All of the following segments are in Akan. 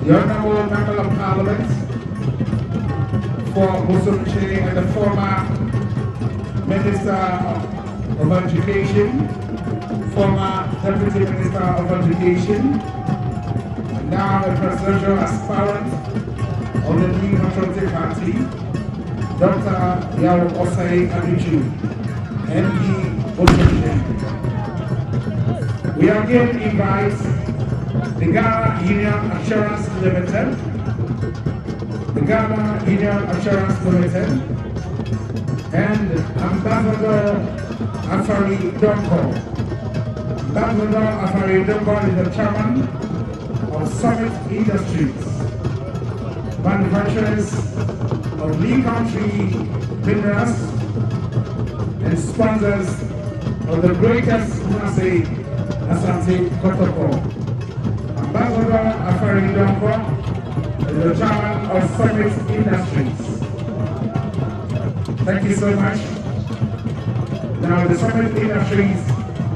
the Honorable Member of Parliament for Musumchi and the former Minister of Education, former Deputy Minister of Education, now a presidential aspirant of the New Patriotic Party, Dr. Yaw Osei Adutwum, NP Musumchi. We again invite the Ghana Union Assurance Limited, the Ghana Union Assurance Limited, and Ambassador Afari Donko. Ambassador Afari Donko is the chairman of Summit Industries, manufacturers of Lee Country minerals and sponsors of the greatest Asantehemaa protocol. Ambassador Afari Donko is the chairman of Summit Industries. Thank you so much. Now the Summit Industries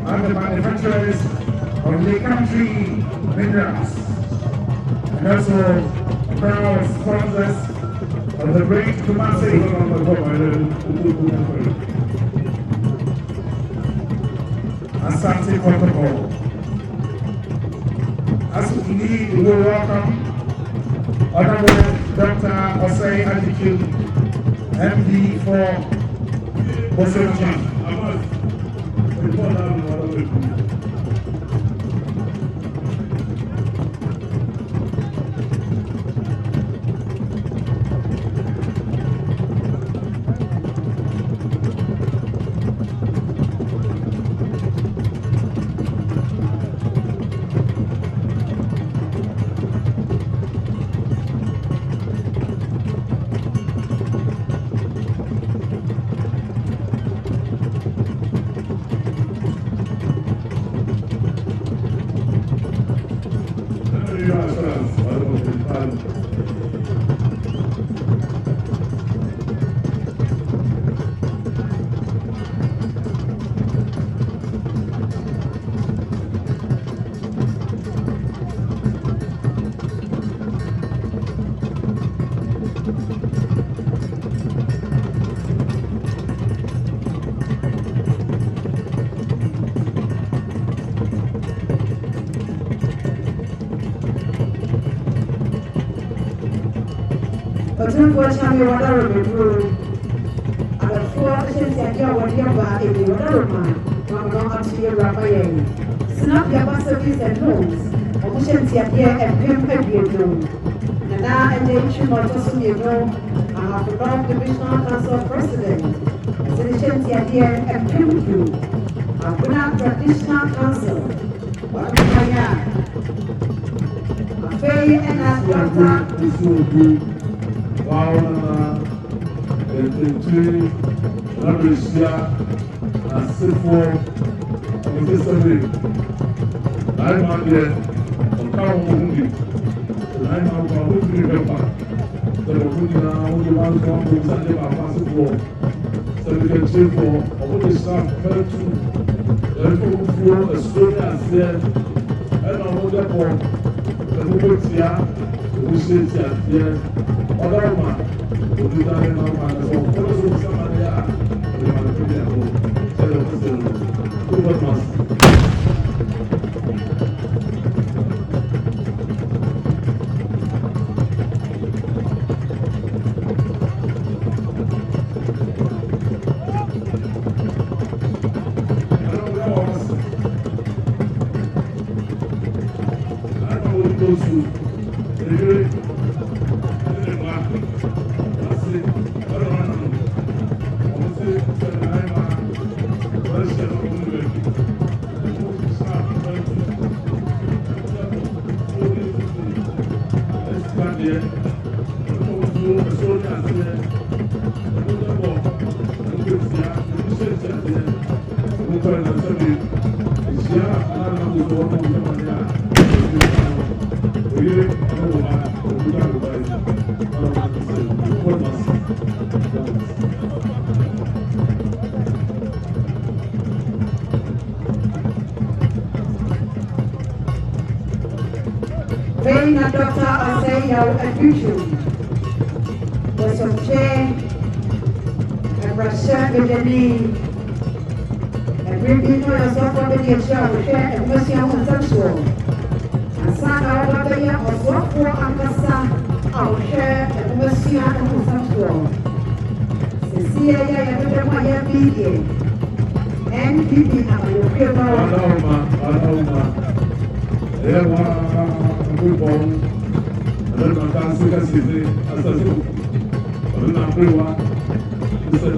are the manufacturers of the country minerals and also proud sponsors of the great Asantehemaa protocol. As we need, we will welcome Honorable Dr. Osei Adutwum, MD for Musumchi. Chami water bedroom. Ada four patients yang dia wadia ba ini water rumah. Mama actually rapayen. Snap your bus service and loans. Patients yang dia empim bedroom. Nana and the issue not just on you know. I have the Divisional Council President. Patients yang dia empim bedroom. Guna Traditional Council. Water kaya. Afei enas Doctor. Paula, Tentry, Ramesia, Asifo, Mississippi. I'm not yet on Town Mundi. I'm out of Mundi River. The Mundi now, the one who is at the Passport. So we can check for all the staff, for Australia, and all the for the Mudia, who says that here. Other one, who did not know man, so also somebody else, they want to be able to tell us who was must. I don't know what those who Afei na Dr. Osei Adutwum. Wasomche Ebrasha Bedeni. Every no yourself for the nature of share and mercy on sensual. Asana Wabaya or Swapua Ankasa, our share and mercy on sensual. Cecilia Yamaya Media. NPP have a Aloma. Good bone. I don't know how to say it. I don't know everyone. This is a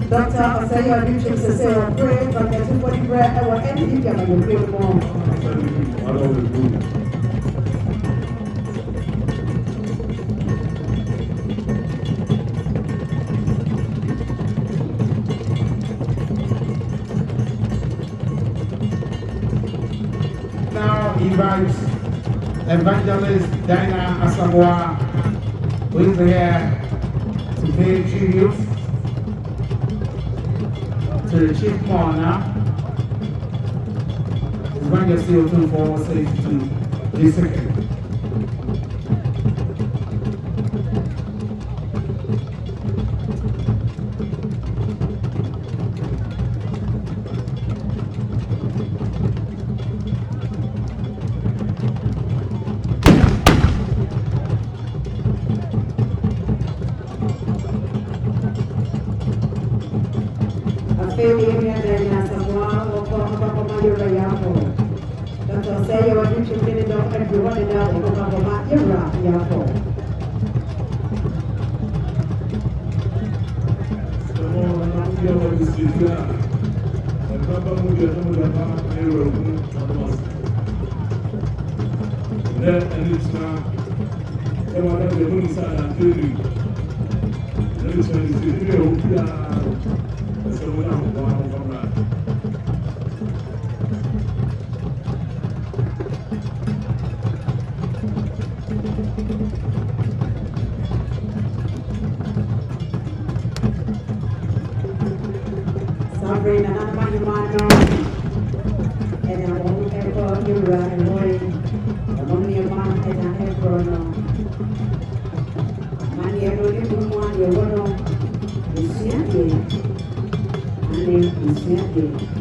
Dr. Osei Adutwum says, pray from the 240 bread or NPP and you pray more. Now invite Evangelist Dinah Asamoah, who is here to pay tribute to the chief mourner. His Majesty Otunfo to the second. Dr. Osei Adutwum did not everyone in our Manhyia Sabrina and Manhyia and I won't ever you run away. Among your man and I have grown up. Manhyia don't do one, you want to see again. And then see again.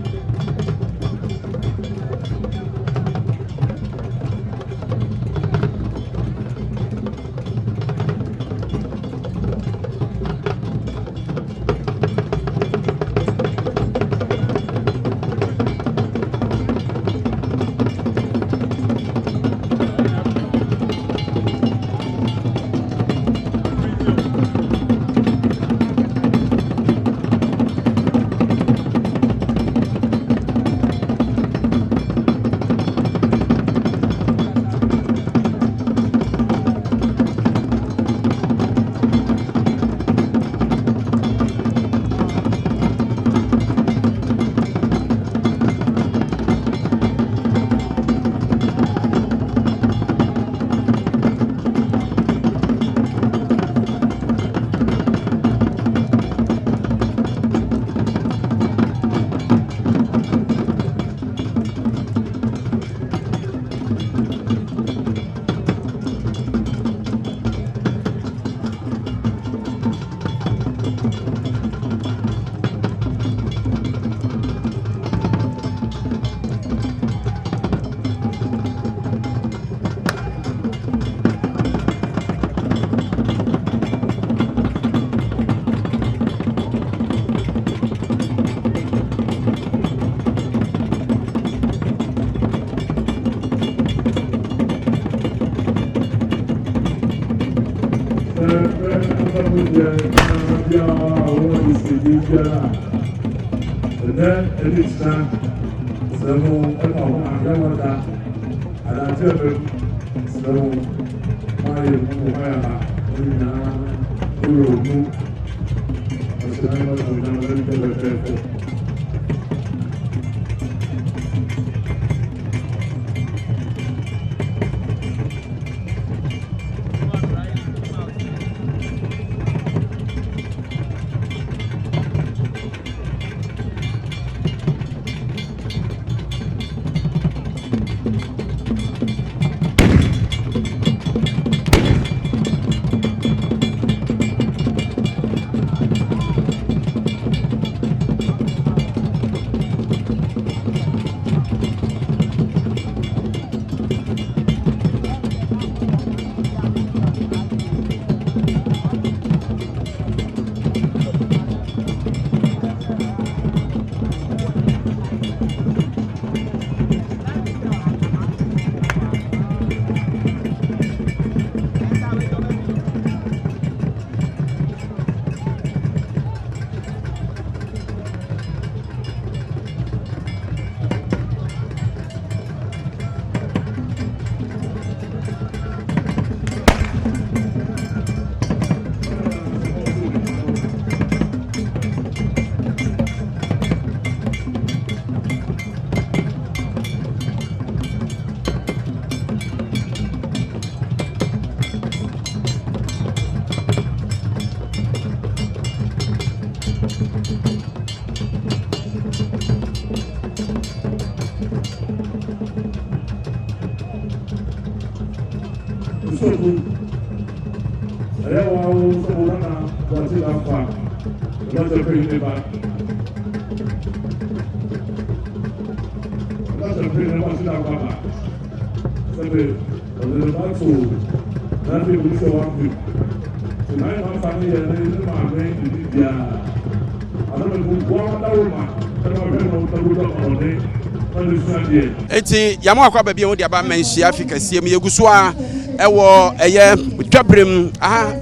Eti yamo akwa baby wodi aba Manhyia Africa siem yeguso a ewo eye twabrem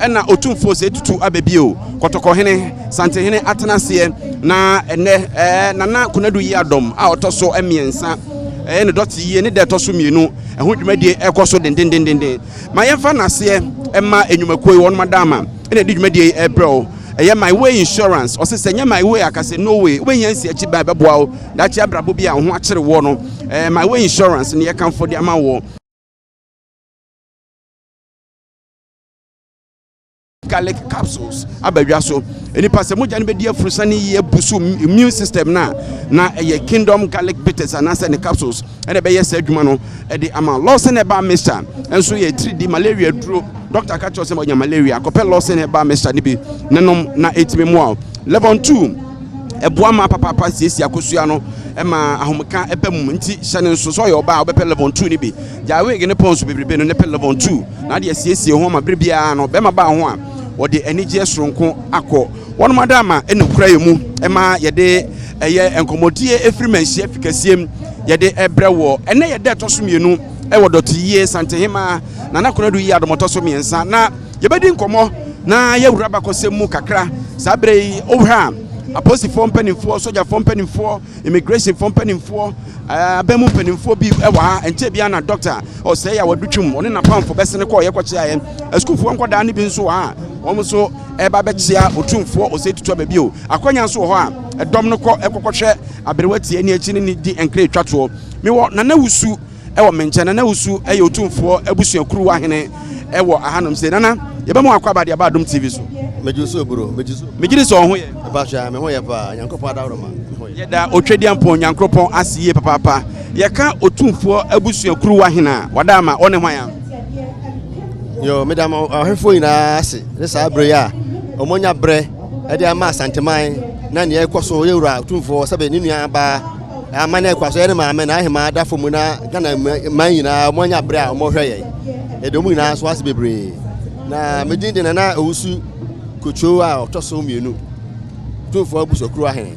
na otumfo se tutu ababio kotoko hene sante hene atenase na ene nana Konadu Yiadom a otoso emiensa ne Dote Yie ne de toso mienu eho dwumadie ekoso dendendendende ma yemfa nase ema enyumakoi won madama ene di dwumadie ebro eye my way insurance o se senya my way akase no way we yansi achi ba beboa o da chi abrabo bia ho akere wo no my way insurance ne ye kan for the ama wo garlic capsules abadwa so eni passe moja ne be dia frusani ye busu immune system na eye kingdom garlic bitters anase ne capsules ene be yes adwuma no e de ama Lawson eba mixture enso ye 3D malaria duro doctor ka cho se moja malaria kopel Lawson eba mixture ne bi nenom na etime mo level 2 eboa ma papa siesia akosua no ema ahomka epam nti hyane nso so ye oba obepel level 2 ne bi ja we ne ponso bebrebe no ne pel level 2 na de siesie ho ma berebia no be ma ba ho a wode enije sronko akọ wonu madama enukura yemu ema yede eye enkomodie efiri Manhyia fikasiem yede ebrewo ene yede tosomienu ewo Dote Yie Asantehemaa na Konadu Yiadom tosomiensa na yebedi nkomo na yewura bakosemu kakra sabrei ohra aposi form penimfo soja form penimfo immigration form penimfo abemu penimfo bi ewa ha enche bia na doctor Osei Adutwum one na pamfo besene ko ye kwache aye school fo nkoda ne bi nso ha omuso eba bechia otumfo Osei tutu ba bi o akwanya nso ho a edom no ko ekokwohwe aberewati ani achi ne di enkre twato mewo nana wusu ewo menche nana wusu eye otumfo abusuakuru wa hene ewo ahanom se nana yebemu akwaba de abadom TV so mejuso bro mejuso mejiri so ho ye bacha me ho ye pa nyankopon adawroma yeda otwediampon nyankopon asiye papa yeka otumfo abusuakuru wa hena wadama one hwan yo medama ahefo ina ase ne sa bre ya omonya bre e de ama Asantehemaa na ne ekoso yewura otumfo sabe ni nua ba amane ekwaso ye ne maame na ahema adafo mu na gana manyina omonya bre a omohwe ye edomu ina so ase bebre na medinde na owusu kocho a otoso mienu otumfo abusuakuru ahene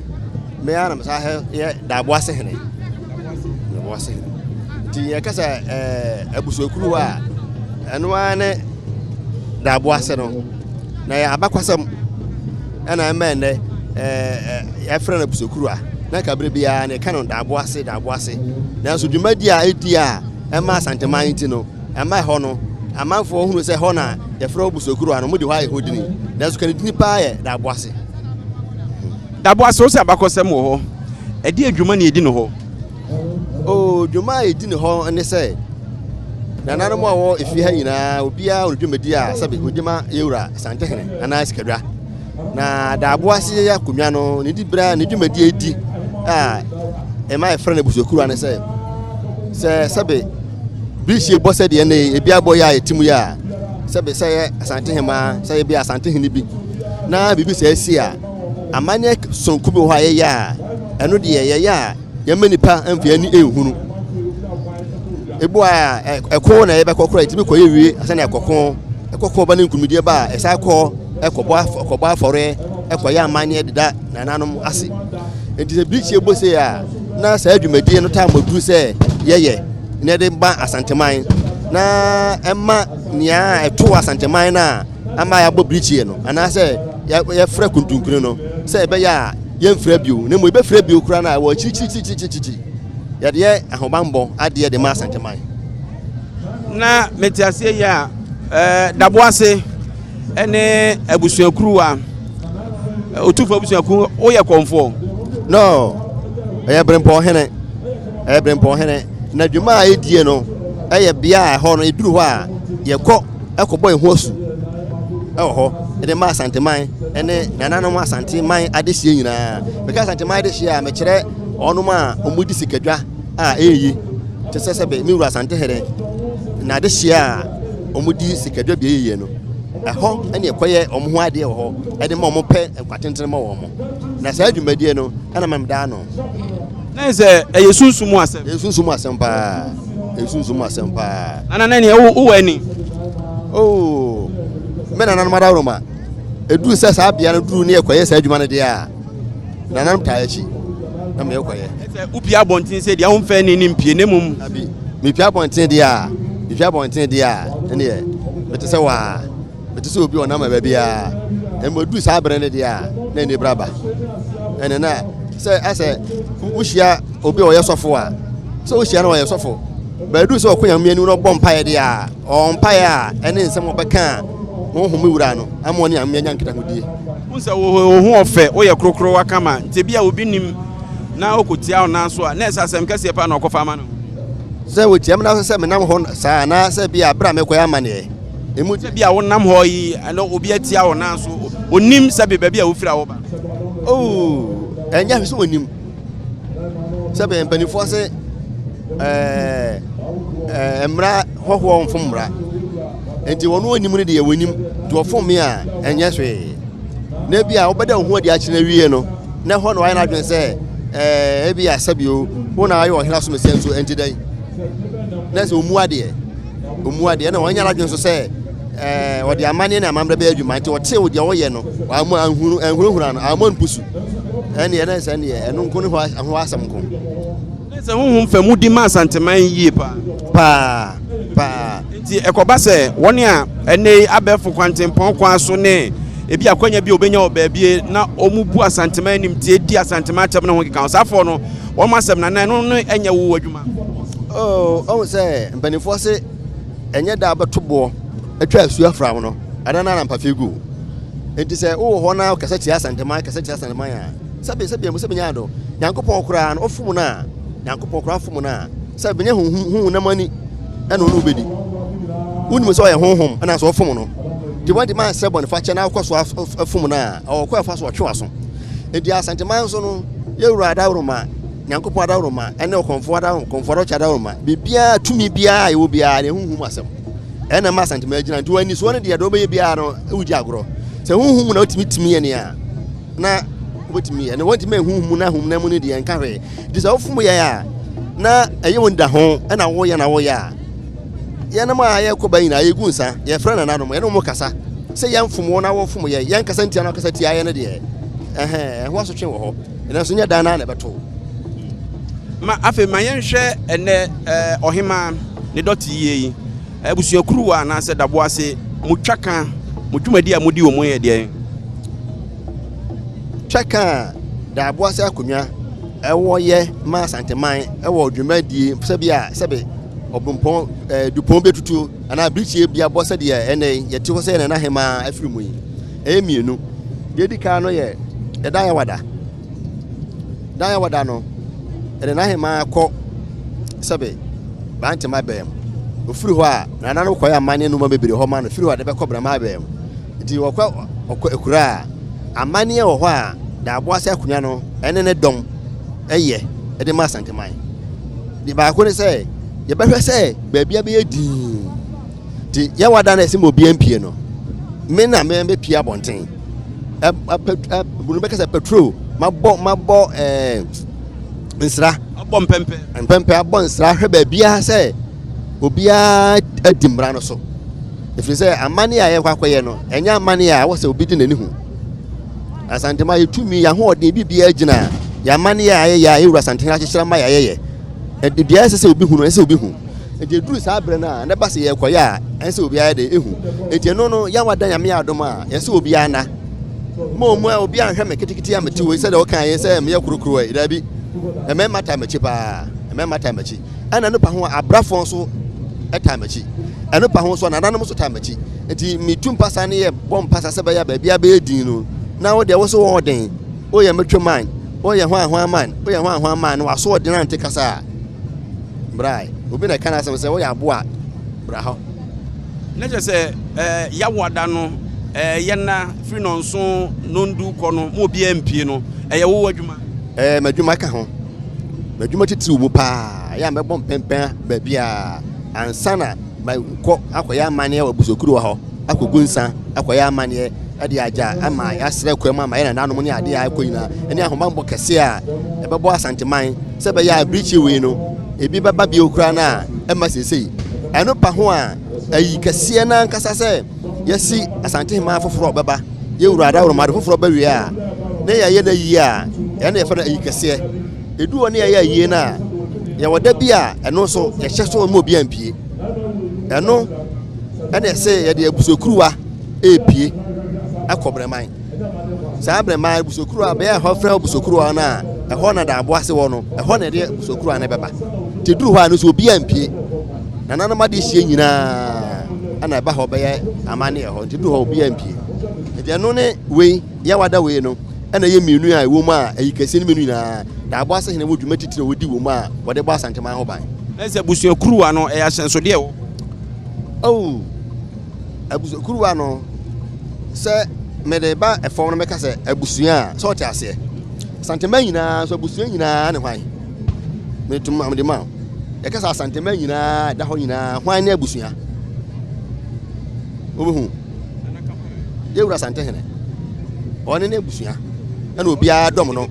me ya na msa ye dabo ase hene dabo ase ti ye kasa abusuakuru a eno ane dabo ase no na ya abakwasam ana emende ya frɛ na busokuru na kabre bia ne kanon da aboase na so dwumadi a edi a ema Asantehemaa nti no ema ho no amanfo hunu sɛ ho na ya frɛ busokuru ano mudi hɔ hodini na so kanidini pa ye da aboase o se abakosem wo ho edi adwuma na edi no ho o dwuma edi no ho ne sɛ na nanom a wo efi ha nyina obia odwumadi a sɛbe odima yewura Asantehemaa ana sikadwa na da aboase ya konwa no ne di bra ne dwumadi edi ema e frɛ na busokuru ane sɛbe bichie bɔsɛ de ne ebi abɔ ya etimu ya sɛbe sɛ Asantehemaa sɛ ebi Asantehemaa bi na bibi sɛ asi a amane sonku bi ho ayɛ ɛno de yɛ ya yɛmanipa amfi ani ehunu ebu a ɛko na yɛbɛkɔkora etimi kɔyɛ wie asane ɛkɔkɔ ba ne nkumidie ba ɛsa kɔ ɛkɔbɔ afɔre ɛkɔyɛ amane deda na nanom ase enti sɛ bichie bɔsɛ ya na sɛ adwumadie no ta moduru sɛ yɛyɛ ne de ba Asantehemaa na ɛma nia ɛto Asantehemaa na ama ya bɔ bichie no ana sɛ yɛfrɛ kuntunkunu no sɛ ɛbɛyɛ yɛmfrɛ bio ne mo ɛbɛfrɛ bio kura na wɔ chichichichichichi yɛde ahobambɔ adeɛ de ma Asantehemaa na metiasie ya daboase ene abusuakuru a otufo abusuakuru o yɛ konfo no ɛyɛ brempɔ hene na dwuma a edie no ɛyɛ bia a hɔ no eduru hɔ a yɛkɔ ɛkɔbɔ ehu osu ɛwɔ hɔ ɛde ma Asantehemaa ene nananom Asantehemaa adehye nyinaa beka Asantehemaa adehye a mekyerɛ ɔnom a ɔmudi sikadwa a ɛyi te sɛ sɛbe miwura Asantehemaa na adehye a ɔmudi sikadwa bi ɛyi no ɛhɔ ɛne ɛkɔyɛ ɔmo ho adeɛ wɔ hɔ ɛde ma ɔmo pɛ nkwatentene ma wɔn na saa adwumadie no ɛna mamda no na sɛ ɛyɛ sunsumu asɛm paa ana na ne wo ani oh me na nanom adawroma edu sɛ saa bia no duru ne ɛkɔyɛ saa adwuma no de a na nanom taa akyi na me ɛkɔyɛ sɛ upia bonten sɛ dia wo mfa ni mpie ne mum abi me pia bonten de a ne yɛ mete sɛ wa mete sɛ obi ɔnam ba bia ɛmo du saa brɛ ne de a na ne braba ɛne na sɛ asɛ wohia obi ɔyɛ sɔfo a sɛ wohia na ɔyɛ sɔfo ba du sɛ ɔkonya mienu no bɔ mpae de a ɔmpae a ɛne nsɛm ɔbɛka ho wura no ama ɔne amenya nyankita hodie wo sɛ wo ho ɔfɛ wo yɛ krokro wakama nte bia obi nim na okotia ona so a na ɛsɛ asɛm kɛseɛ pa na ɔkɔfa ama no sɛ wotia me na sɛ menam hɔ saa na sɛ bia bra me kɔyɛ amane emu sɛ bia wo nam hɔ yi ana obi atia ona so onim sɛ be bia wo fira wo ba oh ɛnya hwɛ sɛ onim sɛ be mpanifo sɛ mmra hɔhɔ mfom mmra enti wɔno onim ne de yɛ wonim de ɔfom me a ɛnyɛ hwee na bia wobɛda wo ho ade akye na wie no na hɔ no ayɛ na adwen sɛ ebi asabio wo na ayɛ ɔhera so mesia nso enti dan na sɛ omu adeɛ na wɔnya adwen so sɛ wɔde amane na amambrɛ bɛ adwuma nti wɔte wo deɛ wɔyɛ no wɔamu anhuruhura no amon pusu ɛne ɛna sɛ ne ɛno nko ne ho asɛm nko sɛ honhom fa mu di ma Asantehemaa yie pa nti ɛkɔba sɛ wɔne a ɛne abɛfo kwantempɔn kwa so ne ebi akwanya bi obenya obaabie na omu bu Asantehemaa nim tie di Asantehemaa kyɛm na ho keka osafo no wɔn asɛm na no ɛnyɛ wo adwuma oh ɔn sɛ mpanifo se ɛnyɛ da abɛto boɔ atwa asu afra mo no adana na mpafe gu enti sɛ wo hɔ na kasa tia Asantehemaa a sɛbe mu sɛ benya do Nyankopɔn koraa no ofum na Nyankopɔn koraa fom na sɛ benya hu na mani ɛna no obedi wonim sɛ ɔyɛ honhom ɛna sɛ ɔfom no de wadi man sɛ bɔ ne fa kyɛ na akɔ so afom na ɔkɔ afa so ɔtwe aso enti Asantehemaa nso no yɛwura adawroma Nyankopɔn adawroma ɛne ɔkɔmfo adawroma bibia tumi bia ɛwɔ bia ne honhom asɛm ɛna ma Asantehemaa gyina nti wani so ne de do bɛyɛ bia no ɛwudi agorɔ sɛ honhom na otimi yɛ a na wotimi ɛna wotimi honhom na honhom na mu ne de nka hwɛ de sɛ wofom yɛ a na ɛyɛ wonda ho ɛna woyɛ a yɛn ma ayɛ kɔba nyina ayɛ gu nsa yɛ frɛ na nanom yɛn mo kasa sɛ yɛn fom wɔn na wɔfom yɛn kasa ntia na kasa tia yɛn ne deɛ ɛho aso twen wɔ hɔ ɛna so nyɛ dan na bɛto ma afi ma yɛn hwɛ ɛnɛ ɔhema ne Dote Yie yi abusuakuru wa na sɛ daboase mutwaka mo dwumadi a modi wo mo ye de twaka da aboase akonwa ewo ye ma Asantehemaa ewo dwumadi sebe obumpon dupon betutu ana brichie bia bosse de ene yete ho se na hema afiri mu yi emienu de dika no ye da ya wada no ene na hema kọ sebe banti mabem ofiri ho a na no koya amane no ma bebere ho ma no firi ho de be kọbra mabem di okọ ekura amane wo ho a da aboase akonwa no ene ne dom eye de ma Asantehemaa di ba ko ne se ye behwe se baabia be yedi ti ya wada na ese mo bi NPP no me na me be pia bonten bunu be kasa petrol mabọ nsra abọ mpempe abọ nsra hwe baabia se obia adimra no so ifiri se amane a ye kwakoye no enya amane a wo se obi di nani hu Asantehemaa yetumi ya ho ode bibia agina ya amane a ye ya ewura Asantehemaa kyekyere ma ya ye e bia ese obi hu no ese obi hu e de duru sa abre na ne ba se ye koya ese obi ya de ehu e de no ya wada nyame adom a ese obi ana mo obi anhwe me kitikiti ya meti we se de o kan ye se me ye kurukuru e da bi e me mata mechi pa e me mata mechi ana no pa ho abrafon so e ta mechi eno pa ho so na nanom so ta mechi enti mitum pasa ne ye bom pasa se ba ya ba bia ba edin no na wo de wo so wo den o ye metweman o ye hwan man o ye hwan man wa so de na ante kasa brai obi na kana se wo ya boa bra ho na je se ya wada no ye na free no nso nondu kọ no mo bi MP no ye wo adwuma madwuma ka ho madwuma titi mu pa ya mebom pempen ba bia ansana ko akoya amane wa busokuru wa ho akogunsa akoya amane ade aja ama ya sere kwam ama ya nanom ne ade ya koyina ene ahomambo kese a ebebo Asantehemaa se be ya brichi we no ebi baba bi okura na ema sesei eno pa ho a ayi kese na nkasa se yesi Asantehemaa foforo baba ye urada uromade foforo ba wi a ne ya ye na yi a ya na ye fa na ayi kese edu woni ya yi na ya wada bi a eno so ye hye so mo bi ampie eno ene se ye de abusokuruwa epie akobreman sa abreman busokuruwa be ya ho fra busokuruwa na eho na da aboase wo no eho na de busokuruwa na beba te duru ho anu so bi ampie na nanama de hie nyina ana ba ho be ya amane eho te duru ho bi ampie de no ne we ya wada we no ena ye mienu a ewo ma ayikase ne mienu na da aboase hene wodwuma titire wodi wo ma wode bo Asantehemaa ho ban ese busokuruwa no e asenso de wo oh abusokuruwa no se mede ba efom no meka se abusua so te ase Asantehemaa nyina so abusua nyina ne hwan metum amde ma e ka sa Asantehemaa nyina da ho nyina hwan ne abusua obehu ye wura Asantehemaa one ne abusua na obi adom no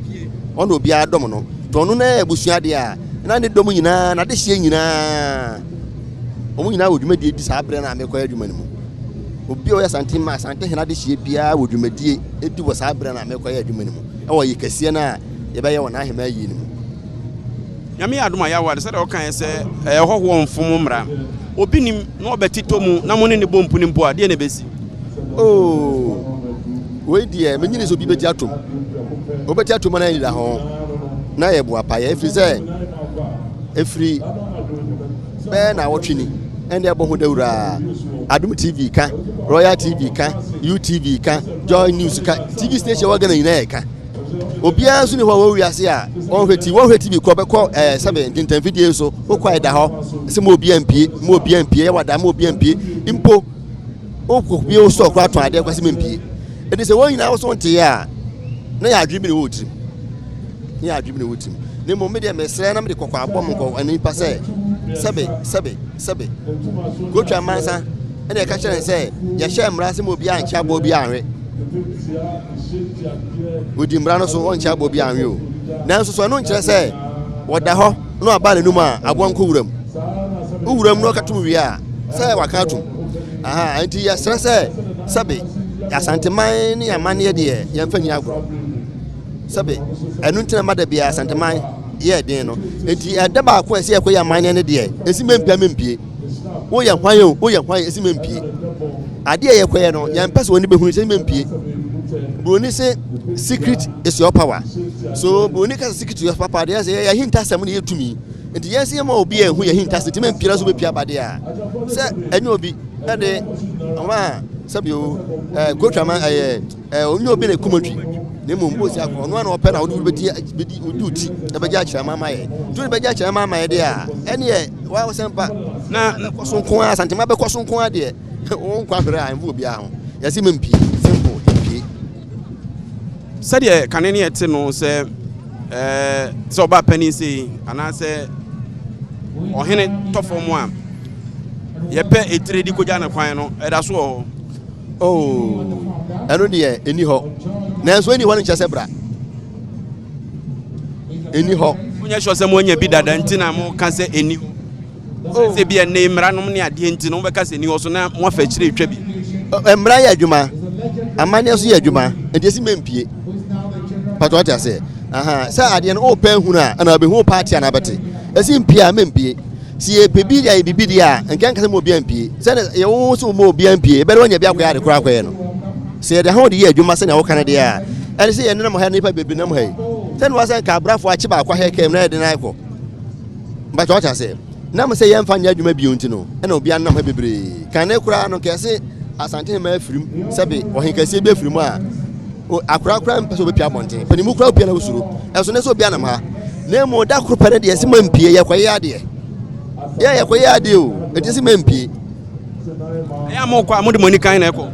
ono obi adom no to no na abusua de a na ne dom nyina na de hye nyina omu nyina wodwumadi edi sa abre na amekọ adwuma nimu obi o ya Asantehemaa de hye bia wodwumadi edi wo sa abre na amekọ adwuma nimu e wo yikase na ye be ye wona ahema yi nimu nyame adoma ya wade se de o kan se hoho mfom mra obi nim na obetito mu na mo ne ne bompu ni mpo ade na besi oh we die menyine so bi beti atom obeti atom na yida ho na ye bo apa ye efri be na wotwini ende ebo ho dawura Adum TV ka Royal TV ka UTV ka Joy News ka TV station wa gana ina ka obia so ni ho wi ase a on hweti TV ko be ko 7 video so ko ida ho se mo obi MP ya wada mo obi MP impo okwo bi o so ko aton ade kwase MP edi se won nyina wo so nte ya na ya adwimi ne wotim ne mo me de mesre na me de kokwa abom ko ani pa se sebe gotwa mansa ene ka kire se ya hye mra se mo bi ancha bo bi anwe odi mra no so won cha bo bi anwe o nanso so no nkire se woda ho no abale num a abonko wuram no katum wi a se waka atum aha anti ya sere se sebe Asantehemaa ni amane de ya mfanyi agro sebe enu ntina mada bia Asantehemaa ye den no enti eda ba ko ese ekoya amane ne de esi mempia wo ye hwan esi mempie ade ye kwaye no ya mpese woni behunu se mempie broni se secret is your power so broni ka secret is your power dey say ya hinta sam na yetumi enti yes ye ma obi ehu ya hinta se time mpie so be pia bade a se enye obi ade ama sabio coachman onye obi na kumotwi na mo mbosi akọ ono na ope na wo bedi uti e beja kira mama ye tu beja kira mama ye de a ene ye wa sempa na kosonkon Asantehemaa be kosonkon ade won kwa hwere a mvu obi a ho yesi mempi simple mpie sade kanene ete no se so oba pani se ana se ohene tofo mu a ye pe etire di koja na kwan no eda so ho eno de eni ho na so eni ho no chese bra eni ho munya sho se mo nya bi dada ntina mo ka se eni ho se bi ene mra no ne ade ntino mo be ka se eni ho so na mo fa chire twa bi mra ya adwuma amane so ya adwuma enti esi mempie pato ati ase sa ade no o pa hunu a na be hu party na bete esi mpie mempie si e pebi ya bibi dia nkan kase mo bia mpie se ye wo so mo bia mpie be do nya bia kwa ade kura kwa no se de ho de ye adwuma se na wo kan de a ene se ye no mo ha nipa bebi na mo ha se no wasan ka brafo achi ba kwa he kem na de na iko ba to cha se na mo se ye mfa nya adwuma bi onti no ene obi an na mo bebre kan ne kura no kese Asantehemaa afirim sebe ohin kese bi afirim a akura mpeso be pia bonten panimu kura pia na usuro eso ne so bia na ma na mo da kura pere de ese mampie ye kwaye ade ye kwaye ade o etisi mampie ya mo kwa mode moni kan na eko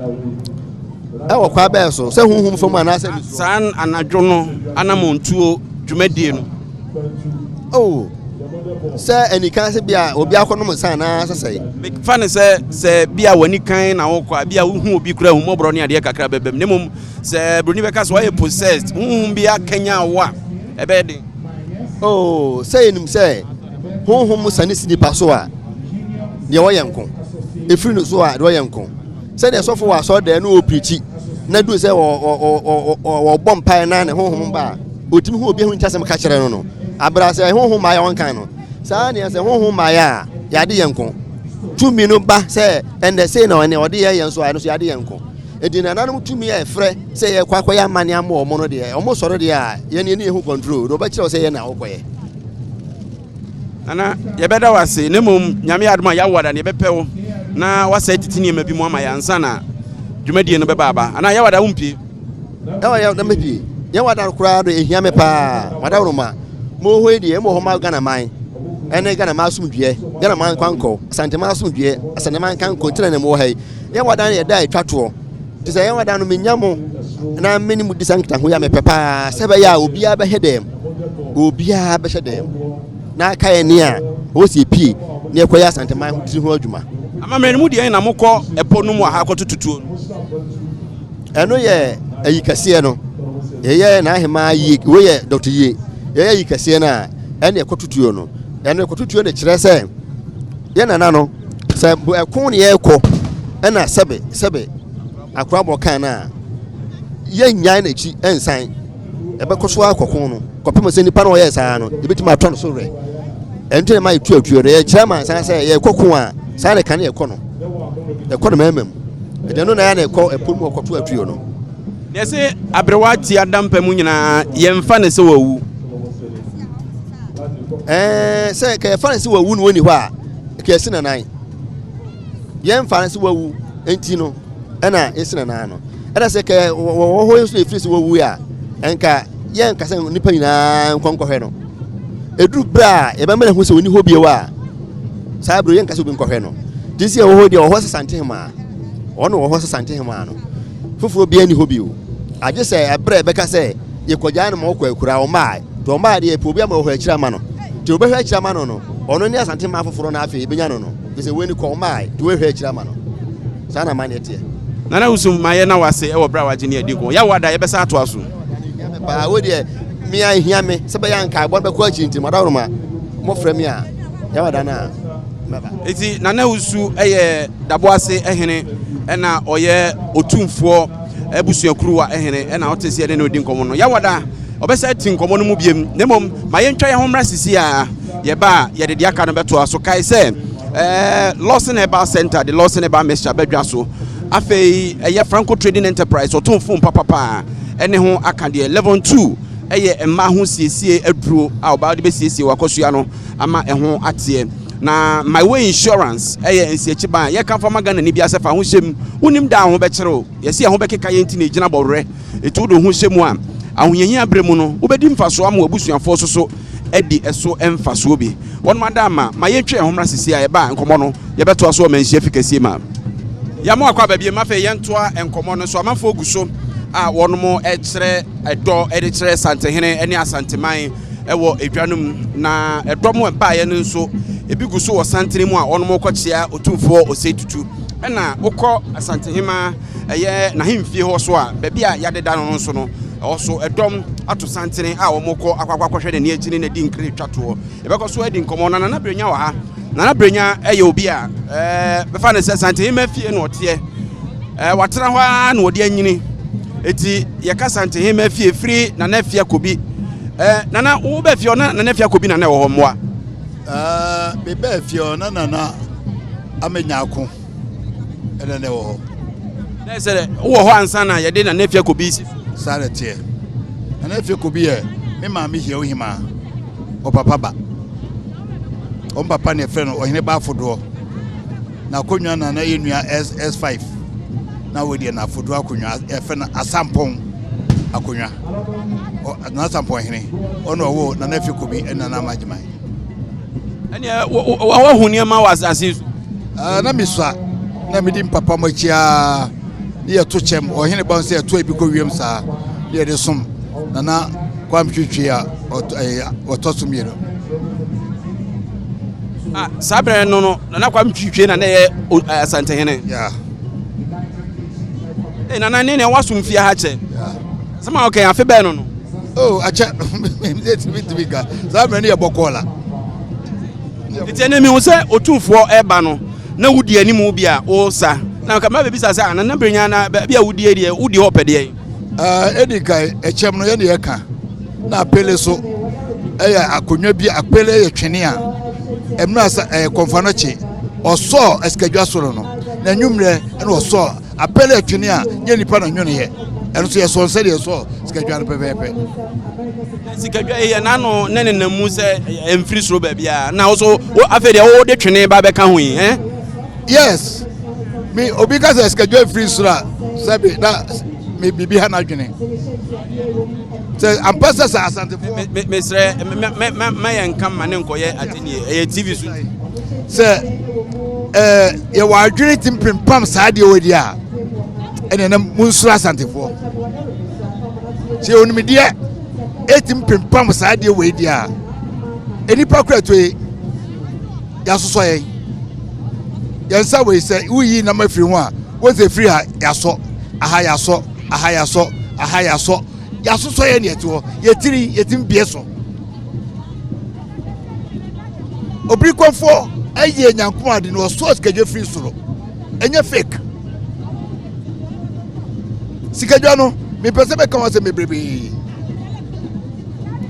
wo kwa be so se hunhum fam ana se san anadwo no anamontuo dwumadie no se enikan se bia obi akonom san na sesai fa ne se bia wani kan na wo kwa bia hu obi kura hu mobro ne ade kakra bebem ne mum se broni be ka so ye possessed hu bia kanya wa ebe de se enim se honhom sane sinipa so a de wo yenko efiri no so a de wo yenko se de sofo wa so de no oprichi na du se wo bompa na ne honhom ba otimi hu obi hu ntasem ka kire no abra se honhom ma ya won kan no sa ne se honhom ma ya de yenko tumi no ba se ende se na one ode ye yenso a no so ya de yenko edina nanum tumi e frɛ se ye kwakɔ ya mane am o mo no de o mo sɔre de a ye ne hu control do ba kyerɛ se ye na wokɔye ana ye beda wase ne mum nyame adoma ya wada ne bepewo na wasa titini ma bi mu ama ya nsa na dwumadie no beba aba ana ya wada wumpie ya na mepie ya wada kura do ehia me pa wada roma mo ho die mo ho ma Ghana man ene Ghana ma asumdue Ghana man kwanko Asantehemaa asumdue Asantehemaa kanko tena ne mo hai ya wada ne da etwato ti say ya wada no menyamo na meni mu disankita ho ya me pepa sebe ya obi a be hedem na kae ni a o si pie ne ekoya Asantehemaa ho ti ho adwuma ama meni mu die na mokɔ epo no mu aha kɔtotutuo eno ye ayikase no ye na ahema yi we ye Dote Yie ye ayikase na ene ekotutuo no eno ekotutuo ne kyerɛ sɛ ye nana no sɛ ekon ne ye ekɔ ena sebe akura bo kan na ye nyan na chi ensan ebekoso akokon no kopem se nipa no ye saa no ebetima atɔ no so re ento ma etu atuo ye kyerɛ man san sɛ ye kokon a saa ne kan ye kɔ no memem ede no na ya na ekɔ epom okoto atuo no ne se abrewa ti adampa mu nyina ye mfa ne se wawu se ka ye fa ne se wawu no woni hɔ a ka esi na nan ye mfa ne se wawu enti no ena esi na nan no ena se ka wo ho yesu efiri se wawu a enka ye nka se nipa nyina nkonkɔhwɛ no eduru bra e ba mena hu se woni hɔ biewa saa bro ye nka se obi nkɔhwɛ no disi e wo ho de wo ho Asantehemaa ono wo ho Asantehemaa no fufuro bia ni hɔ bio agye se ebre beka se ye kɔgya no ma wo kɔ akura wo maa to maa de e po bia ma wo hɔ akira ma no ti obe hɔ akira ma no ono ne Asantehemaa fufuro na afi benya no se weni kɔ maa to we hɔ akira ma no saa na ma ne tie nana usum maye na wase e wo bra waje ne adi ko ya wada ye besa ato aso pa wo de mi ahia me se be yanka bo be ko achi nti madawroma mo frɛ mi a ya wada na baba eti nana usu eye dabo ase ehene na oye otumfo ebusuakuruwa ehene na otese ede na odi nkomo no ya wada obesa ti nkomo no mu biem nemom maye ntwa ye homra sisi a ye ba ye de aka no beto aso kai se Lawson Herbal Center, the Lawson Herbal Mixture bedwaso afei Franco Trading Enterprise oton phone papa ene ho akade level 2 emma ho siesie aduro a oba de be siesie wakosua no ama ho ate na my way insurance nsiechi ban ye kan fama Ghana ni bia sefa ho hyem unim da ho be kire yesi ho be keka ye nti na gina bowre etu do ho hyem a ahoyanyi abremu no ubedi mfaso ama abusuafo so edi eso emfaso bi won madama ma yetwe homra sisi a eba nkomo no ye beto aso Manhyia fikasie ma ya mo akwa babie ma fe yentoa enkomo no so amafo oguso a wono ekire edo edikire Santehene ene Asanteman ewo edwanum na edo mo ba ye nso ebi guso wo santene mu a wono kokyea otumfo Osei Tutu ena ukọ Asantehemaa na himfie ho so a baby a yadeda no nso no also edom ato santene a womokọ akwakwahwe ne agini na di nkire twato ebekọ so edi nkomo na brenya wa ha na brenya obi a befa ne Santehema fie no ote watena ho a na odi anyini eti yeka Santehema fie free na afia kobi nana wo be fie na afia kobi na wo ho moa be be fie na amenyako ene wo ho na se wo ho ansa na ye de na afia kobi si Sarete. And if you could be a mammy here, him, or papa. On papa, ne friend, or in a bar for door. Now, Kunyan and Aina S5. Now, we did not for Dracunia, a friend, a sampon, a cunya. Or another point, or no, wo, none if you could be in an amajimai. And yeah, who near my was as is. Namisa, Namidim Papa Mochia. Near to chem or any bounce here to because Williams are near the sum. Nana, Quam Chuchia or Tosumiro. Sabre no, Nana Quam Chuchin and Asantehemaa. Yeah. And I need a wasum fear hatchet. Somehow, okay, I feel better. Oh, I chat with bigger. Sabre near Bocola. The enemy was say, or 2 for Ebano. No would be any mobia, or sir. Now come baby sasa na number nyana be awudi ade udi hope de edi kai echem no ye ne yeka na apele so akonwa bi apele ye twene a emna konfanochi oso eskadwa soro no na nwumre na oso apele twene a nye nipa na nwone ye eno so ye so nse de so eskadwa no pepepe sikadwa ye na no nene na mu se emfiri soro ba bia na so afede wo de twene ba be ka ho yi yes. Me obiga se schedule free sura sabi na me bibi ha na dwene se ampasa sa asante me sre me yankam ma ne nkoye atenie e TV so se ye wa dwene timpempam sa de odi a ene na munsura asante fo se onimide etimpempam sa de we di a enipa krato ya soso ye yansa we say uyi na mafiri ho a won say free ha yaso aha yaso so ye ne to yetim bie so obri konfo aye nyanko ade no so skadwe free soro enye fake sikadwa no me pese be kan wa se mebrebe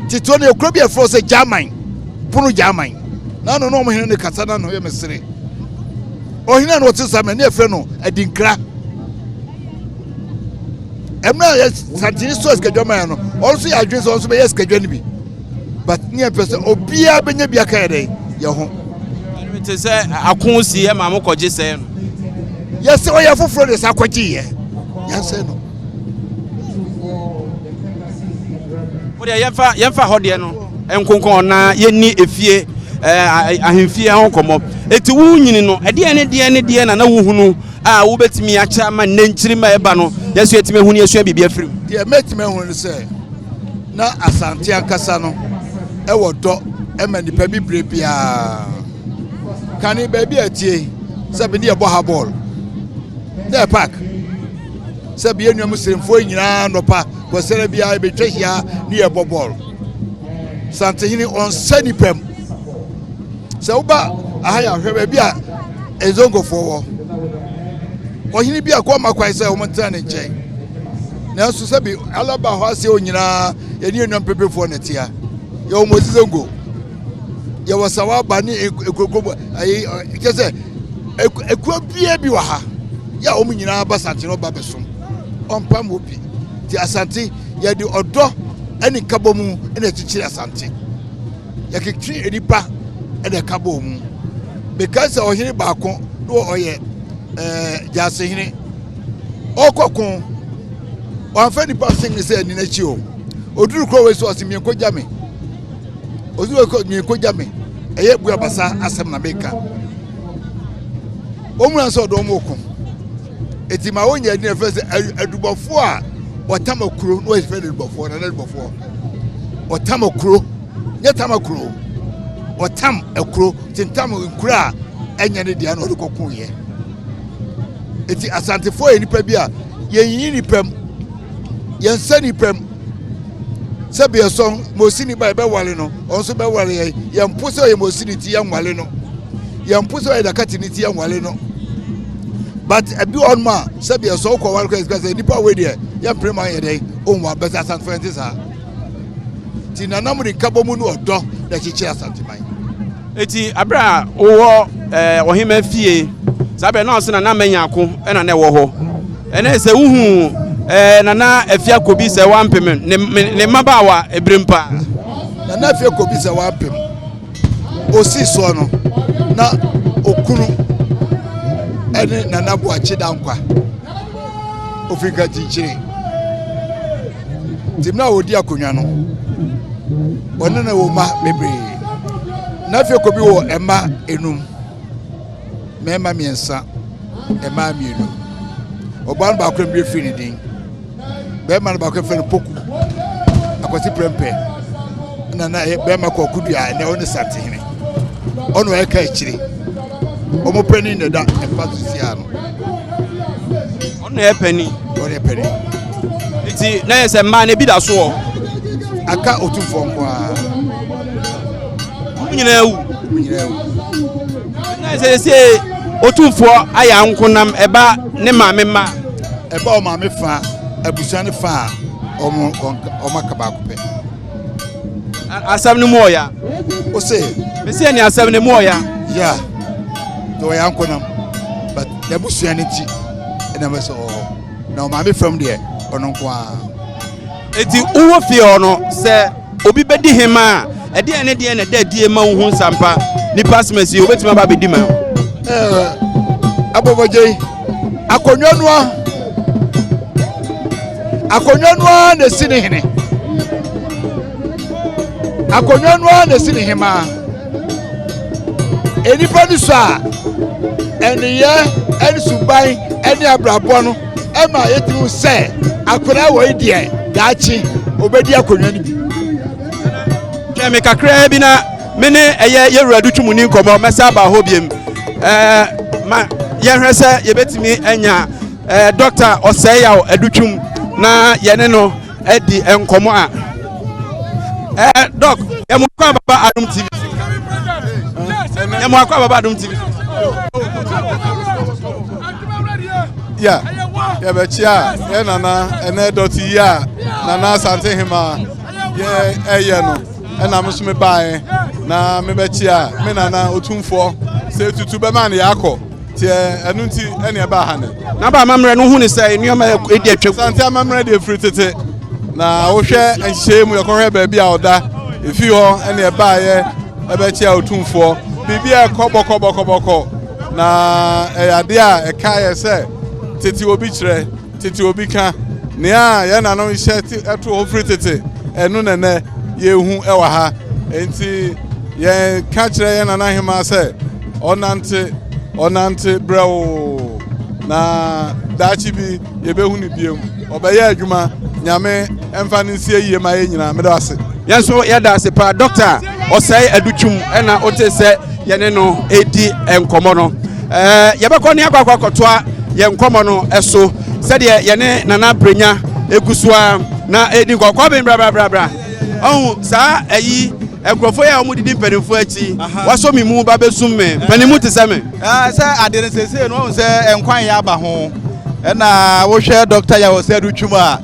tito ne okrobi e fo se German punu German na no mo hene ne kasa na no ye mesere ohina no tisa me ne efe no adinkra emna santini so schedule man no also ya adwin so be schedule ni bi but ne person obia benya bia ka ye ho te say akon si e ma mo koje say no yes o ya foforo de sa kwaji ye yes no o de yemfa hode no enkonkon na yenni efie ahemfie ho komo eti wu nyini no de na wu hunu a wo betimi acha ma nenkyiri ma eba no yeso etime hunu yeso bibia firim de metime hunu se na asante akasa no e wodo e ma nipa bibre bia kani ba bi atie se be de bo ha ball de park se be enu musrimfo nyina no pa ko sere bia be twehia ni e bo ball Santehene on sanipem se uba ahaya hwebe bia ezongo fowo ohini bia kwa makwai se o mtane nchen na so se bi alaba ho ase onyina ye ni NPP fo netia ye o mozizongo ya wasawa bani ekokobo ayi kese ekwa bia bi wa ha ya o munyina ba Asante no ba besom onpam obi ti Asante ya di odo ani kabo mu ene chichiri Asante ya kekiri enipa ene kabo mu because ohiri baako no oye jase hini okokon onfa nipa sing se ni na chi o oduru kro we so asimi ko jame oduru ko mi ko jame eye bu abasa asem na meka omuran so do mo okun eti ma wonya di na fese adubofo a otamakuro no e fere adubofo na adubofo otamakuro nye tamakuro otam ekuro tintam nkuro a enya ne dia na odukokun ye eti Asantefo enipa bi a yen nipam yen sanipam sabi eson mosini ba be wale no onso be wale yen pose ye mosini ti yen wale no yen pose ye dakati ni ti yen wale no but abi on ma sabi eson ko wale ko express nipa we de yen prema ye dey on wa better Asantefo ntisa ti nanam ri kabomu no odo da chichi Asanteman eti abra wo ohima fie sabe na osina na manya ko ena na wo ho ene se uhu nana afia kobi se wampem ne mabawa ebrempa nana afia kobi se wampem osi so no na okunu ene nana bo achida nkwa ofika tinchire timna odi akonwa no wona na wo ma bebre na afia kobi wo ema enum mema miensa ema mienu oban ba kwem bi firi din be man ba kwem fere poku akwati prempe na be ma ko kudua ne oni Asantehene ono e ka akiri omo pani ne da e patrisia no ono e pani iti na yese ma ne bi da so aka otufo nko a munyina ewu na yese otumfo aya nkonam eba ne maame ma eba o maame fa abusuane fa omo kabako pe asam ne moya o se me se ni asam ne moya ya to ya nkonam but abusuane ti na me so na maame from there ono nko a eti uwo fie ono se obi bedi hema ede ene de ene da die ma hu nsampa ni pasmesi obetima ba bedi ma aboboje akonwanua na sinihene akonwanua na sinihema enipa ni so a eniye eni suban eni abrabo no ema yetimu se akora wo idie daachi obedi akonwani bi kemi kakra bi na mene eye Yaw Adutwum ni nkomo mesa ba ho biem ma yenhwese yebetimi enya Dr. Osei Adutwum na yene no edi enkomo a doc yemu kwa baba Adum TV yemu kwa baba Adum TV ya bechia ye nana ene Dote Yie nana Asantehemaa ye eye no ena msume bae na mebechia me nana otumfo se tutu be man yakọ tie enu nti ene eba ha ne na ba mamre no hu ne sai nioma edi atwa Asante mamre de free tete na wo hwe enhye mu yekọhwe ba bia oda efi ho ene eba ye ebechia otumfo bibia kọbọkọbọkọbọkọ na ade a eka ye se tete obi kire tete obi ka ne a ye nano hye eto ho free tete enu nene yehu ewa ha enti ye ka kire ye Nanahema se onante brewo na dachi bi yebehu ni biem obeye adwuma nyame emfa nsie yie ma ye nyina me do ase yenso ye da ase pa Dr. Osei Adutwum ena otese yene no edi enkomo no yebekọ ne akwakwakọtoa ye nkomo no eso sede yene nana brenya egusua na edi nkọkọ be bra ohun sa ayi enkrofo ya omudidi mpanimfo achi waso mimu ba besum me panimu te se me se ade ne sese no se enkwan ya ba ho na wo hwe Dr. Yaw Osei Adutwum a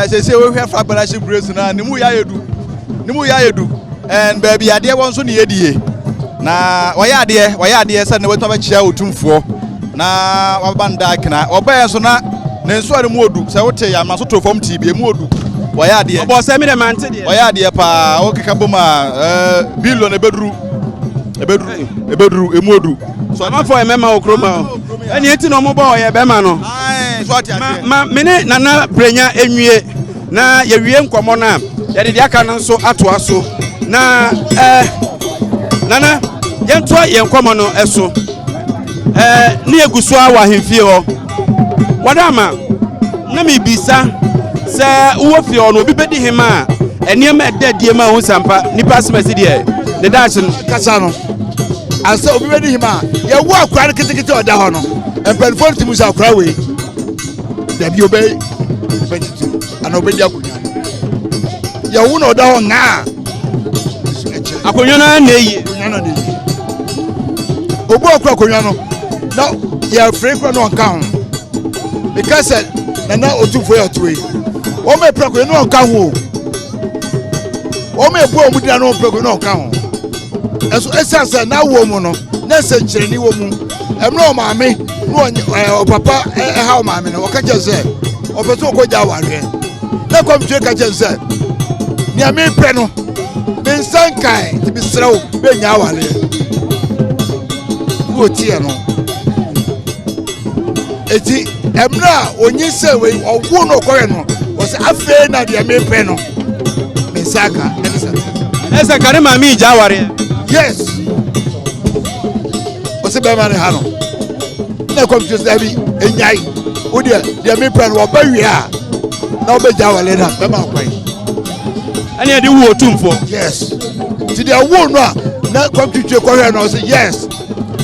sese wo hwe fabalaship brace na nimu ya yedu and baby adeɛ won so ne yedie na wɔyɛ adeɛ sɛ ne wetu abɛkyia otumfo na wabanda kena ɔbɛn so na ne nso ade mu odu sɛ wote ya ma so to fam tibie mu odu wɔyɛ adeɛ ɔbɔ sɛ mi de mante deɛ wɔyɛ adeɛ pa o keka boma billion ebeduru emu odu so ama fo emema okroma eni enti no mo bɔ ɔyɛ bɛma no so ati adeɛ ma mene nana brenya enwie na yewie nkɔmɔ na yɛde de aka no nso atoa so na nana yɛntoa yɛn nkɔmɔ no ɛso ne eguso a wɔ ahemfie hɔ wadama na mebisa sɛ wo fie hɔ no obi bɛdi hema a ɛnneɛma ɛda die ma ho sampa nipa asɛmasi deɛ ne daakye no kasa no asa obi bɛdi hema yɛ wo akora no ketekete ɔda hɔ no mpanifo no timu sɛ akora wei dabi obɛtiti ana obɛdi akonnwa yɛ wo na ɔda hɔ ŋaa akonnwa no na eyi obu akora akonnwa no na yɛfrɛ kora no ɔnka ho because nana otumfo yɛ ɔtoe wɔn mɛ pɛrɛ akonnwa no ɔnka ho wɔn mɛ ebu ɔmo dina no ɔpɛ akonnwa no ɔnka ho ɛso ɛsan sɛ n'awo mu no na nsɛnkyerɛni wɔ mu ɛmuna ɔmaame na ɔpapa ɛha ɔmaame no ɔka kyerɛ sɛ ɔpɛ sɛ ɔkɔgya awareɛ na kɔmtwe ka kyerɛ sɛ nea mepɛ no me nsa nkae nti mesrɛ wo bɛnya awareɛ na ɔtiɛ no eti ɛmuna a onyi sɛ wei ɔwo no ɔkɔyɛ no wɔsɛ afei na deɛ mepɛ no me nsa aka ɛsɛ kare maame igya awareɛ yes wɔsɛ bɛrima ne ha no na kɔmtwe sɛ bi enyai wo deɛ mepɛ no wɔba wie a na wobɛgya awareɛ no a bɛma akɔe ɛne ɛde wo otumfo yes ti deɛ wo no a na kɔmtwetwe kɔhwɛ no ɔsɛ yes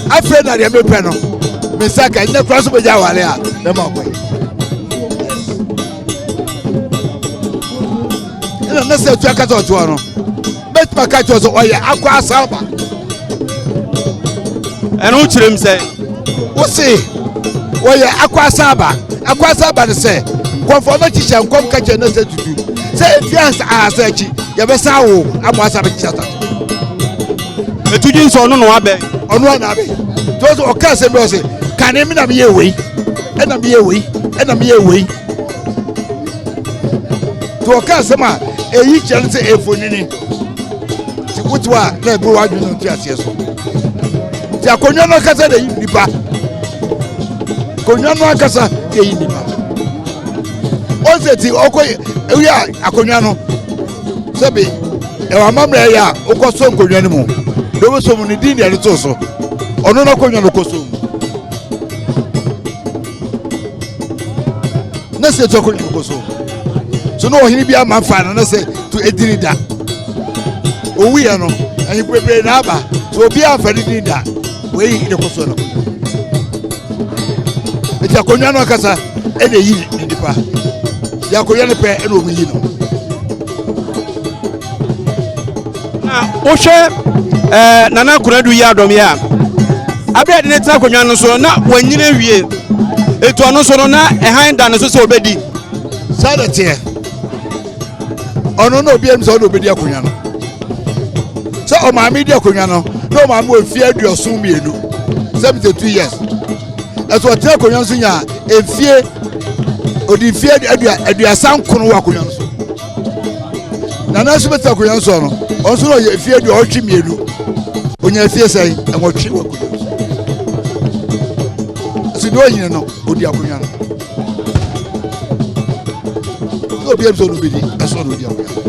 afei na deɛ mepɛ no me nsa aka nyɛ kora so bɛgya awareɛ a bɛma akɔe ɛna na sɛ atua kata ɔtoɔ no bɛtuma ka kyerɛ sɛ ɔyɛ akɔ asaba ɛno wo kyerɛ m sɛ wo se wɔyɛ akɔ asaba ne sɛ nkɔmfoɔ no kyekyɛ nkɔm ka kyerɛ no sɛ tutu sɛ ɛfi ahasa akyi yɛbɛsa wo amɔ asa bɛkyekyɛ ta ɛtugye nsɛ ɔno na wabɛ ɔno anaabe nti wɔ sɛ ɔka sɛ bi ɔ sɛ kane me na meyɛ wei ɛna meyɛ wei ɛna meyɛ wei nti ɔka asɛm a ɛyi kyerɛ no sɛ ɛfonini nti wotew a na ɛboro w'adwene no nto aseɛ so nti akonnwa no akasa na ɛyi nipa akonnwa no akasa na ɛyi nipa ɔnsɛ ti ɔkɔ ewi a akonnwa no sɛbi ɛwɔ amammerɛ yɛ a wokɔ so nkonnwa no mu dɔbɔ so mu ne din deɛ ne to so ɔno no akonnwa no kɔ so mu na sɛ tu akonnwa no kɔ so so na ɔhene bi ama fa no na sɛ to edini da owuyɛ no ɛyi bebree na aba so obi amfa ne din da wɔyi ne kɔ so no eti akonnwa no akasa ɛna eyi ne nipa deɛ akonnwa no pɛ ɛna ɔmu yi no na wohwɛ nana Konadu Yiadom yɛ a abɛɛ de ne tena akonnwa no so na wanyina wie etu ɔno so no na ɛhan da ne so sɛ obɛdi saa de teɛ ɔno na obi anim sɛ ɔna obɛdi akonnwa no sɛ ɔmaame di akonnwa no na ɔmaame wɔ mfie 72 72 years ɛso ɔtena akonnwa no so nya mfie odi mfie 39 wɔ akonnwa no so na na so bɛtena akonnwa no so no ɔno so na ɔyɛ mfie 82 onya mfie sɛn ɛwɔtwe wɔ akonnwa no so si de ɔnyine no odi akonnwa no so obi anim sɛ ɔna obɛdi ɛso ɔna odi akonnwa no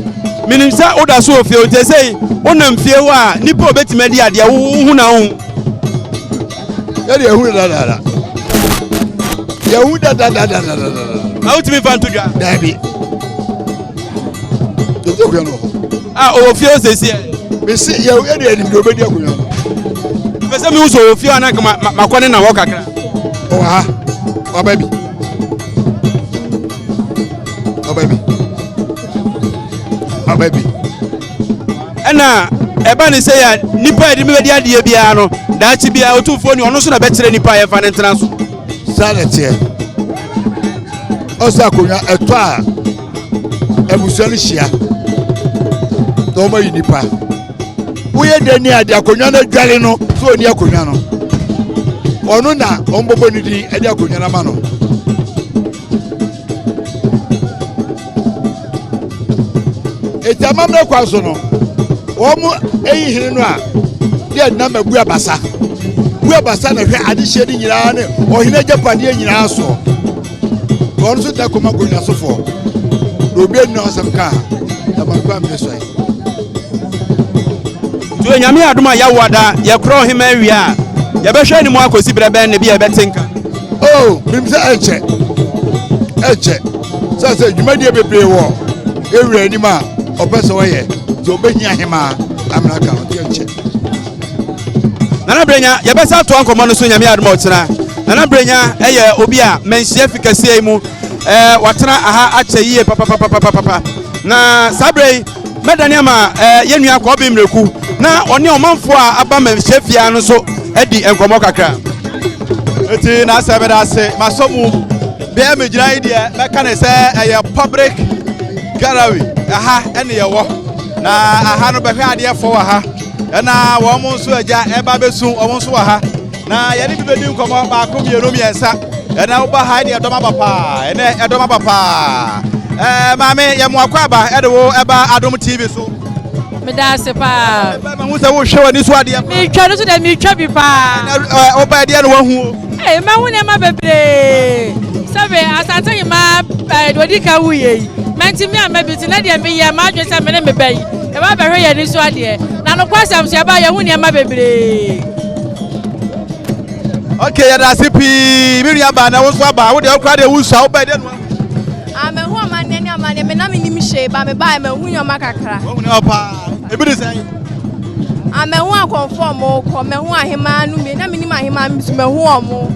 minim sɛ woda so ofie nti sɛ wonam fie hɔ a nipa obɛtumi adi adeɛ wohu na ho yɛde yɛhu dadada yɛhu dadadadadada na wotumi fa nto dwa daabi yɛdi akonnwa no wɔ hɔ a ɔwɔ fie osiesie mesi yɛhu yɛde anim de obɛdi akonnwa no pɛ sɛ mehu sɛ ɔwɔ fie a na makɔ ne na hɔ kakra ɔwɔ ha ɔba bi ɔba bi ɔba bi ɛna ɛba ne sɛ yɛ nipa yɛde mi bɛdi adeɛ biara no daakye biara otumfoɔ ni ɔno so na bɛkyerɛ nipa a yɛfa ne ntena so saa na teɛ ɔsɛ akonnwa ɛtɔ a abusua no hyia na ɔma yi nipa woyɛ dani ade akonwa no dwale no so oni akonwa no ɔno na ɔmbɔbɔ ne din ade akonwa no ma no eti amammerɛ kwa so no wɔn eyi hene no a deɛ nam abu abasa na hwɛ adehyɛ ne nyinaa ne ɔhene agyapadeɛ nyinaa soɔ wɔn nso da kɔma akonwa sofoɔ na obi enu asɛm kaa amanpa mbɛ so yi. To nyame adom a yɛwada yɛkorɔ hema awie a yɛbɛhwɛ ne mu akɔsi brɛbɛn ne bi yɛbɛtenka oh bim sɛ ɛkyɛ sɛ dwumadie bebree wɔ ewura anim a ɔpɛ sɛ wɔyɛ nti ɔbɛhia hema amanaka no ɛkyɛ Nana Brenya yɛbɛsa atoa nkɔmmɔ no so nyame adom a ɔtena Nana Brenya ɛyɛ obi a manhyia fikɛseɛ mu watena aha akyɛ yie papapapapapa na sabrɛ mɛdane ama yɛnua kɔbe mmereku na ɔne ɔmanfoɔ a aba manhyia fia no so adi nkɔmmɔ kakra eti na asɛ bɛda ase masomu bɛɛ megyina yi deɛ mɛka ne sɛ ɛyɛ public gallery aha ɛne yɛwɔ na aha no bɛhwɛ adeɛ fɔ wɔ ha ɛna wɔn mo nso agya ɛba bɛsu wɔn nso wɔ ha na yɛne bi bɛdi nkɔmmɔ baako mmienu mmiɛnsa ɛna woba ha deɛ ɛdɔm aba paa ɛnɛ ɛdɔm aba paa maame yɛmo akɔ aba ɛde wo ɛba Adom TV so meda ase paa ɛbɛma hu sɛ wohwɛ w'ani so adeɛ metwa no so dɛ metwa bi paa woba ɛdeɛ no wahu mahu nneɛma bebree sɛbe Asantehemaa wɔdi ka wuyɛ yi mantimi a mabi te na deɛ meyɛ maadwe sɛ me ne mebɛ yi yɛba bɛhwɛ yɛ ani so adeɛ na nokɔ asɛm so yɛba yɛhu nneɛma bebree okay yɛda ase pii me nua ba na wo so aba wo deɛ wokora deɛ wosu a woba ɛdeɛ no mehu amanneɛ ne amanneɛ me na menim hyee ba mebaa mahu nyɔma kakra wohu ne ɔpaa ebi de sɛn mehu akɔmfɔ mo kɔ mehu ahema no me na menim ahema so mehu ɔmo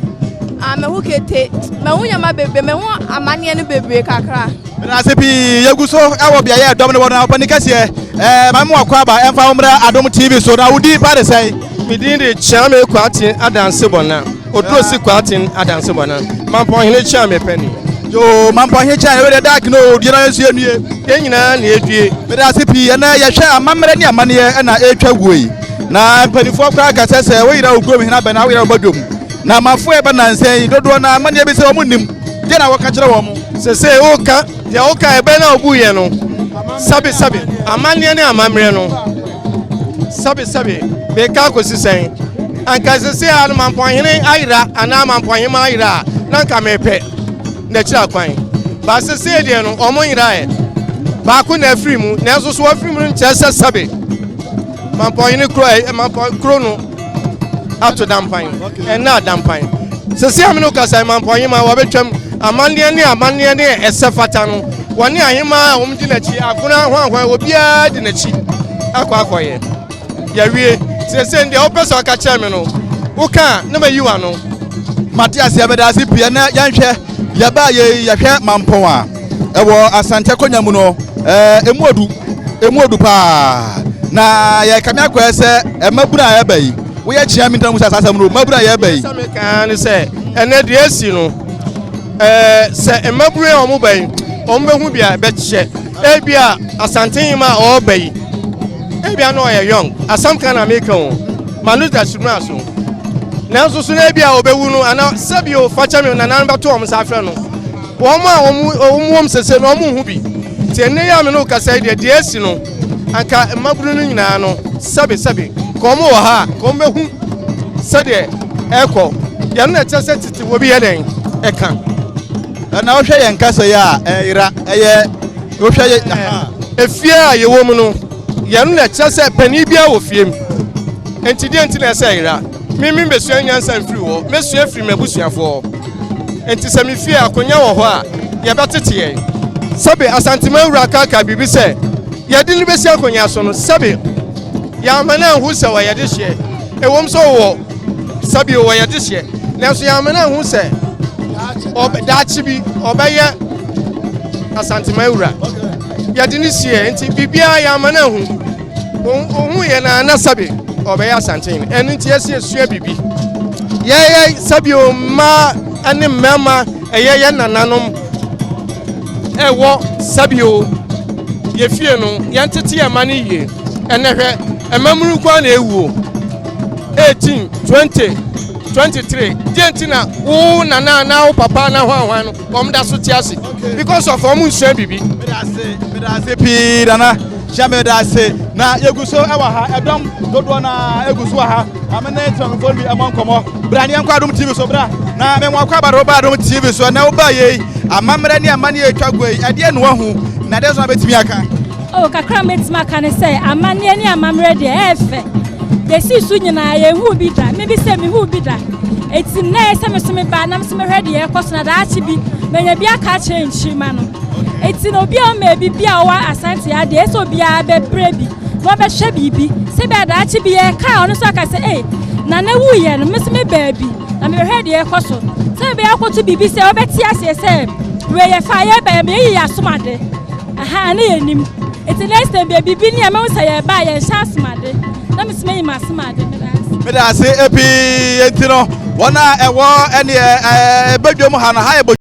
mehu kete mehu nyɔma bebree mehu amanneɛ no bebree kakra na ase pii yɛgu so ɛwɔ beayɛ ɛdɔm ne wɔ no ɔpani kɛseɛ ma me wakɔ aba ɛmfa wo mmrɛ Adom TV so na wodi pa de sɛn midin de Chiame Kwatin adanse bona odrosi Kwatin adanse bona mampɔhene Chiame pɛni yo mampɔhene Chiame we de dark no odi na yesu enue yɛn nyinaa na edue me da ase pii ɛna yɛhwɛ amammerɛ ne amaneɛ ɛna etwa guoi na mpanifo kora kasɛ sɛ wo yira oguro me hena bɛ na wo yira obadwom na mafo ɛbɛ nansɛn dodoɔ na amaneɛ bi sɛ ɔmo nim de na wɔka kyerɛ wɔ mo sese woka deɛ woka ɛbɛ na obu yɛ no sabi amanneɛ ne amammerɛ no sabi bɛka akɔsi sɛn anka sese a no mampɔhene ayera anaa mampɔhema ayera a na nka mepɛ n'akyiri akwan ba sese deɛ no ɔmo yeraeɛ baako na afiri mu nanso so wafiri mu no nkyerɛ sɛ sabi mampɔhene kuro no ato dampan ɛna dampan sese a me no kasa mampɔhema wɔbɛtwam amanneɛ ne ɛsɛ fata no wɔne ahema a wɔn di n'akyi akona hwanhwan obiara di n'akyi akɔyɛ yɛwie sese deɛ wopɛ sɛ ɔka kyerɛ me no woka na ma yiwa no Matias yɛbɛda ase pii na yɛnhwɛ yɛba yɛhwɛ mampɔn a ɛwɔ Asante Konya mu no emu odu paa na yɛkame akɔɛ sɛ ɛmabuna a yɛba yi woyɛ kyea mi ntamu sɛ asasɛm no mabuna a yɛba yi sɛ meka ne sɛ ɛnɛ deɛ asi no sɛ mmabunu a ɔmo ba yi ɔmo bɛhu bia bɛkyɛ ebia Asantehemaa a ɔɔba yi ebia na ɔyɛ young asam ka na meka o manu da sumra so nanso so na ebia ɔbɛwu no ana sɛbio fakyɛ me na nan bɛto ɔmo sa afrɛ no wɔn a ɔmo sese no ɔmo hu bi tie ne ya me no kasa deɛ asi no anka mmabunu no nyinaa no sɛbe ka ɔmo wɔ ha ka ɔmo bɛhu sɛdeɛ ɛkɔ yɛn na ɛkyɛ sɛ tete wɔ bi yɛ dɛn ɛka na wohwɛ yɛn kasa yi a ɛyera ɛyɛ wohwɛ yɛ efie a yɛwɔ mu no yɛn na ɛkyɛ sɛ panin biara wɔ fie mu enti deɛ nti na ɛsɛ ɛyera mimi mbɛsua nyansa mfiri hɔ mɛsua firi m'abusuafoɔ enti sɛ me fie akonya wɔ hɔ a yɛbɛtete yɛn sɛbe Asantehemaa wura kaka biribi sɛ yɛde ne bɛsi akonya so no sɛbe yɛama na ahu sɛ wɔyɛde hyeɛ ɛwɔm sɛ wɔ sɛbe wɔyɛde hyeɛ nanso yɛama na ahu sɛ daakye bi ɔbɛyɛ Asantehemaa wura yɛde ne hyeɛ nti biribiara yɛama na ahu ohun yɛ na sɛbe ɔbɛyɛ Asantehene ɛno nti yɛsi esua biribi yɛyɛ sɛbe mmaa ne mmarima ɛyɛ yɛ nananom ɛwɔ sɛbe yɛfie no yɛntete yɛ ma no yie ɛnɛ hwɛ emamuru kwa na ewu 18 20 23 jentina wo na papa na hwan no omda so tiase because of omu nsuan bibi me da se pi dana shame da se na yeguso ewa ha edom dodo na eguso ha amene transform bi amon komo bra ne enko adom tv so bra na me nwa kwa baro ba adom tv so na oba ye amamre ne amane etwagoi ade no hu na de so betimi aka o kakra metimi aka ne say amane ne amamre de efe de si su nyina ye hu bi da me bi se me hu bi da eti na se me so me ba na me se me hwede ye koso na da achi bi menya bi aka change ma no eti no bi o me bi bia wa Asantehemaa de eso bia be prebi no be hwe bibi se be da achi bi ye ka ono so aka se na wu ye no me se me ba bi na me hwede ye koso se be akoto bibi se obeti ase se we ye fa ye ba me yi asomade aha na yenim eti next time be bibi ni am say ye ba ye sha asomade na me se me yi masomade me da se epi entino wana ewo ene bedwom ha na ha